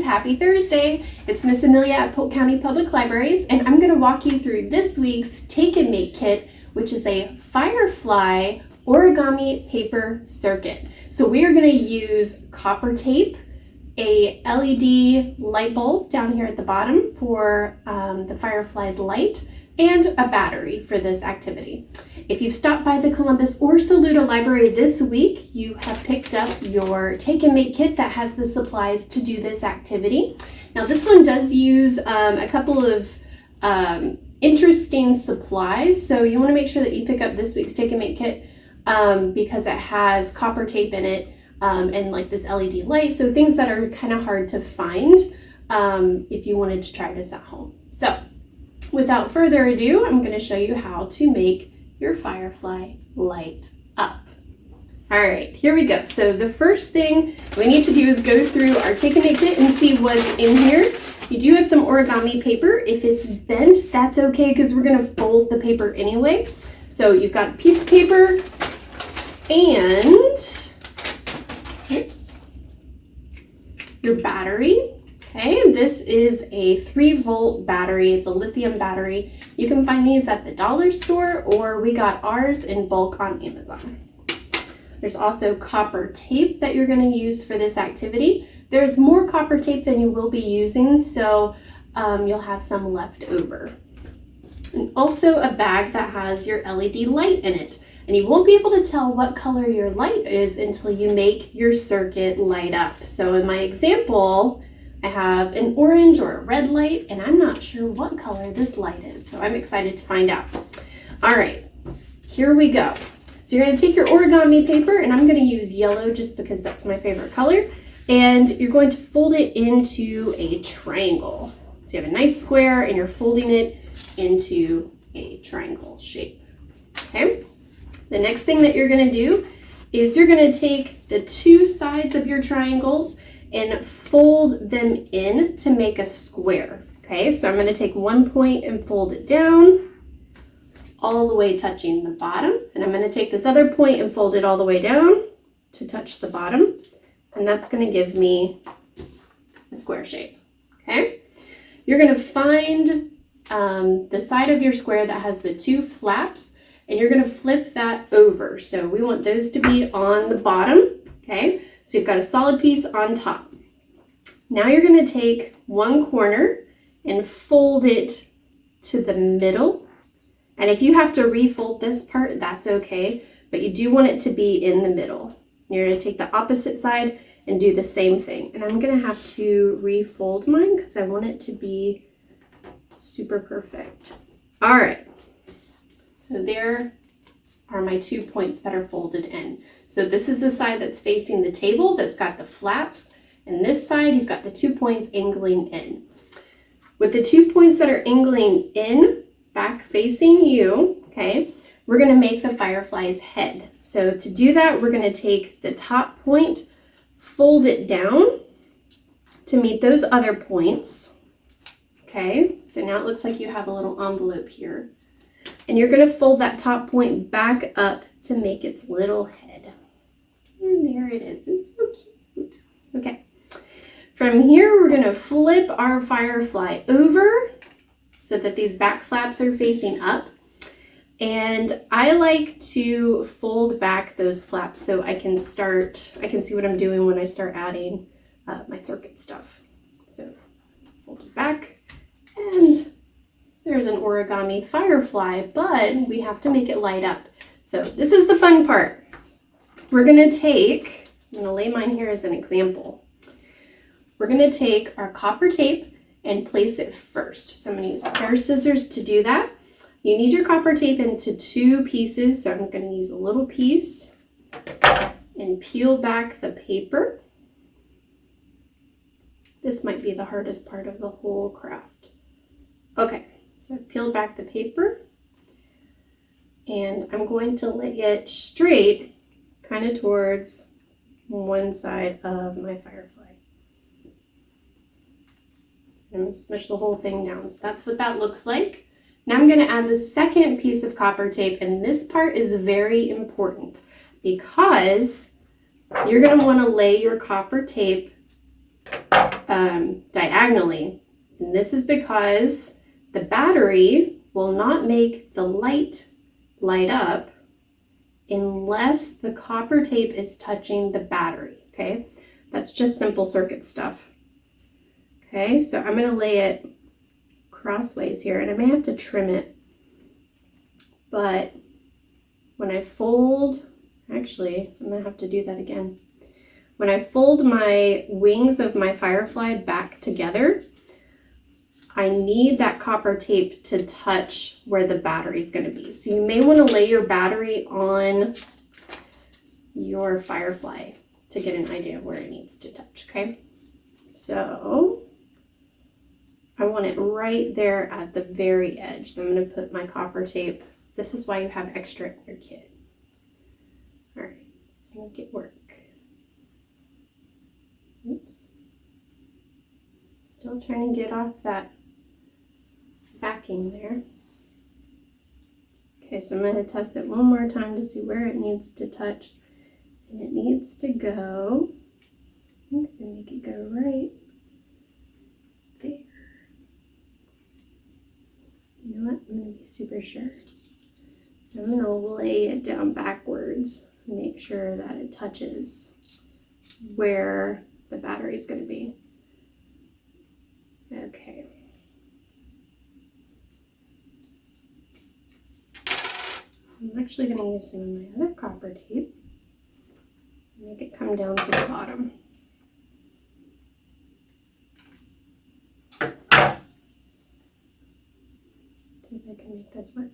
happy Thursday. It's Miss Amelia at Polk County Public Libraries, and I'm going to walk you through this week's Take and Make kit, which is a Firefly Origami paper circuit. So we are going to use copper tape, a LED light bulb down here at the bottom for the Firefly's light, and a battery for this activity. If you've stopped by the Columbus or Saluda Library this week, you have picked up your Take and Make kit that has the supplies to do this activity. Now this one does use a couple of interesting supplies, so you want to make sure that you pick up this week's Take and Make kit because it has copper tape in it and like this LED light, so things that are kind of hard to find if you wanted to try this at home. So without further ado, I'm going to show you how to make your Firefly light up. All right, here we go. So the first thing we need to do is go through our Take and Make kit and see what's in here. You do have some origami paper. If it's bent, that's okay because we're going to fold the paper anyway. So you've got a piece of paper and your battery. Okay, this is a 3-volt battery. It's a lithium battery. You can find these at the dollar store, or we got ours in bulk on Amazon. There's also copper tape that you're going to use for this activity. There's more copper tape than you will be using, so you'll have some left over. And also a bag that has your LED light in it. And you won't be able to tell what color your light is until you make your circuit light up. So in my example, I have an orange or a red light, and I'm not sure what color this light is, so I'm excited to find out. All right, here we go. So you're going to take your origami paper, and I'm going to use yellow just because that's my favorite color, and you're going to fold it into a triangle. So you have a nice square, and you're folding it into a triangle shape. Okay. The next thing that you're going to do is you're going to take the two sides of your triangles and fold them in to make a square. Okay, so I'm going to take one point and fold it down all the way touching the bottom, and I'm going to take this other point and fold it all the way down to touch the bottom, and that's going to give me a square shape. Okay, you're going to find the side of your square that has the two flaps, and you're going to flip that over. So we want those to be on the bottom. Okay, so you've got a solid piece on top. Now you're going to take one corner and fold it to the middle. And if you have to refold this part, that's okay, but you do want it to be in the middle. You're going to take the opposite side and do the same thing. And I'm going to have to refold mine because I want it to be super perfect. All right. So there are my 2 points that are folded in. So this is the side that's facing the table that's got the flaps, and this side you've got the 2 points angling in. With the 2 points that are angling in, back facing you, okay, we're going to make the Firefly's head. So to do that, we're going to take the top point, fold it down to meet those other points. Okay, so now it looks like you have a little envelope here. And you're going to fold that top point back up to make its little head. And there it is. It's so cute. Okay. From here, we're going to flip our Firefly over so that these back flaps are facing up. And I like to fold back those flaps so I can see what I'm doing when I start adding my circuit stuff. So fold it back, and there's an origami Firefly, but we have to make it light up. So this is the fun part. I'm going to lay mine here as an example. We're going to take our copper tape and place it first. So I'm going to use a pair of scissors to do that. You need your copper tape into 2 pieces. So I'm going to use a little piece and peel back the paper. This might be the hardest part of the whole craft. Okay. So I've peeled back the paper, and I'm going to lay it straight kind of towards one side of my Firefly. I'm going to smush the whole thing down. So that's what that looks like. Now I'm going to add the second piece of copper tape, and this part is very important because you're going to want to lay your copper tape diagonally. And this is because the battery will not make the light light up unless the copper tape is touching the battery, okay? That's just simple circuit stuff. Okay, so I'm going to lay it crossways here, and I may have to trim it, but when I fold, actually, I'm going to have to do that again. When I fold my wings of my Firefly back together, I need that copper tape to touch where the battery is going to be. So you may want to lay your battery on your Firefly to get an idea of where it needs to touch, okay? So I want it right there at the very edge. So I'm going to put my copper tape. This is why you have extra in your kit. All right, let's make it work. Oops. Still trying to get off that backing there. Okay, so I'm going to test it one more time to see where it needs to touch. And it needs to go, I think I'm going to make it go right there. You know what? I'm going to be super sure. So I'm going to lay it down backwards and make sure that it touches where the battery is going to be. Okay. I'm actually going to use some of my other copper tape and make it come down to the bottom. See if I can make this work.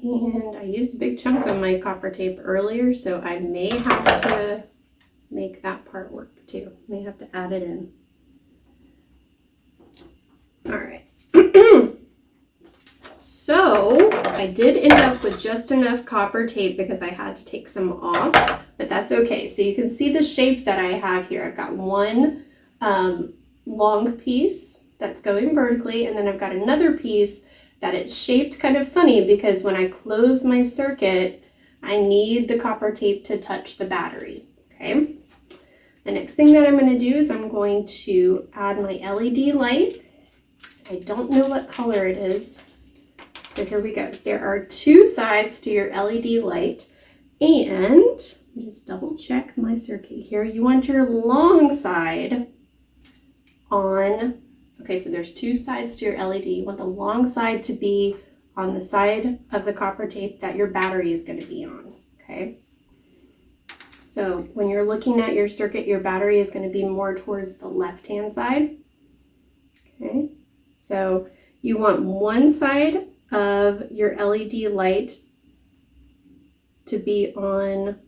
And I used a big chunk of my copper tape earlier, so I may have to make that part work too. May have to add it in. All right. So I did end up with just enough copper tape because I had to take some off, but that's okay. So you can see the shape that I have here. I've got one long piece that's going vertically, and then I've got another piece that it's shaped kind of funny because when I close my circuit, I need the copper tape to touch the battery, okay? The next thing that I'm going to do is I'm going to add my LED light. I don't know what color it is, so here we go. There are two sides to your LED light, and just double check my circuit here. You want your long side on. Okay, so there's two sides to your LED. You want the long side to be on the side of the copper tape that your battery is going to be on, okay? So when you're looking at your circuit, your battery is going to be more towards the left-hand side, okay? So you want one side of your LED light to be on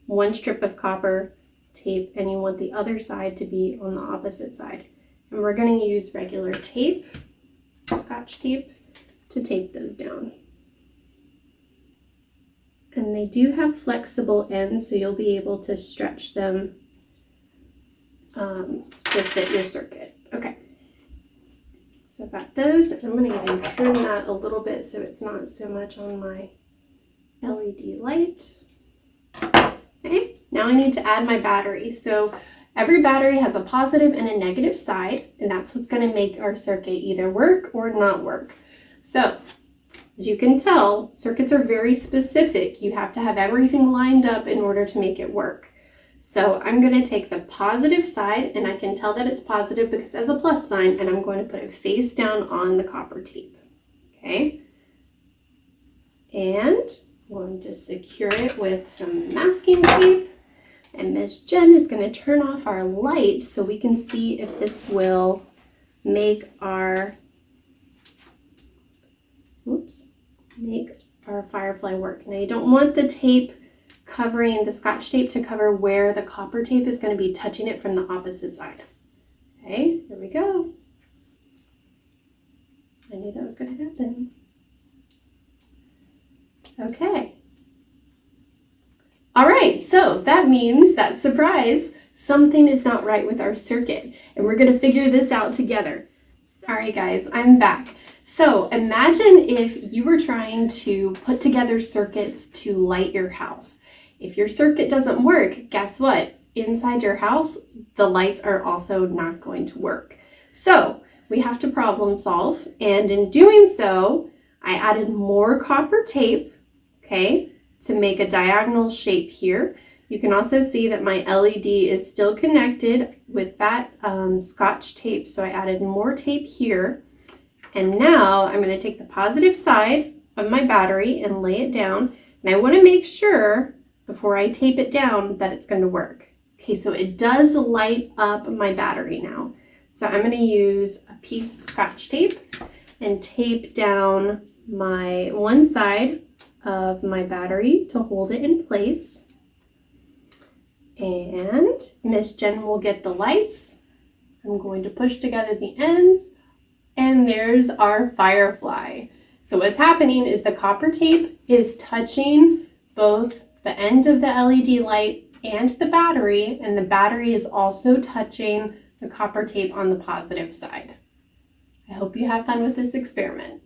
one strip of copper tape, and you want the other side to be on the opposite side. And we're going to use regular tape, Scotch tape, to tape those down. And they do have flexible ends, so you'll be able to stretch them to fit your circuit. Okay. So I've got those. I'm going to even trim that a little bit so it's not so much on my LED light. Okay. Now I need to add my battery. So every battery has a positive and a negative side, and that's what's going to make our circuit either work or not work. So, as you can tell, circuits are very specific. You have to have everything lined up in order to make it work. So I'm going to take the positive side, and I can tell that it's positive because it has a plus sign, and I'm going to put it face down on the copper tape. Okay? And I'm going to secure it with some masking tape. And Miss Jen is going to turn off our light so we can see if this will make our, Firefly work. Now you don't want the tape covering, the Scotch tape to cover where the copper tape is going to be touching it from the opposite side. Okay, here we go. I knew that was going to happen. Okay. All right, so that means that, surprise, something is not right with our circuit, and we're going to figure this out together. All right, guys, I'm back. So imagine if you were trying to put together circuits to light your house. If your circuit doesn't work, guess what? Inside your house, the lights are also not going to work. So we have to problem solve, and in doing so, I added more copper tape, okay, to make a diagonal shape here. You can also see that my LED is still connected with that Scotch tape, so I added more tape here. And now I'm going to take the positive side of my battery and lay it down, and I want to make sure before I tape it down that it's going to work. Okay, so it does light up my battery now. So I'm going to use a piece of Scotch tape and tape down my one side of my battery to hold it in place. And Miss Jen will get the lights. I'm going to push together the ends, and there's our Firefly. So what's happening is the copper tape is touching both the end of the LED light and the battery is also touching the copper tape on the positive side. I hope you have fun with this experiment.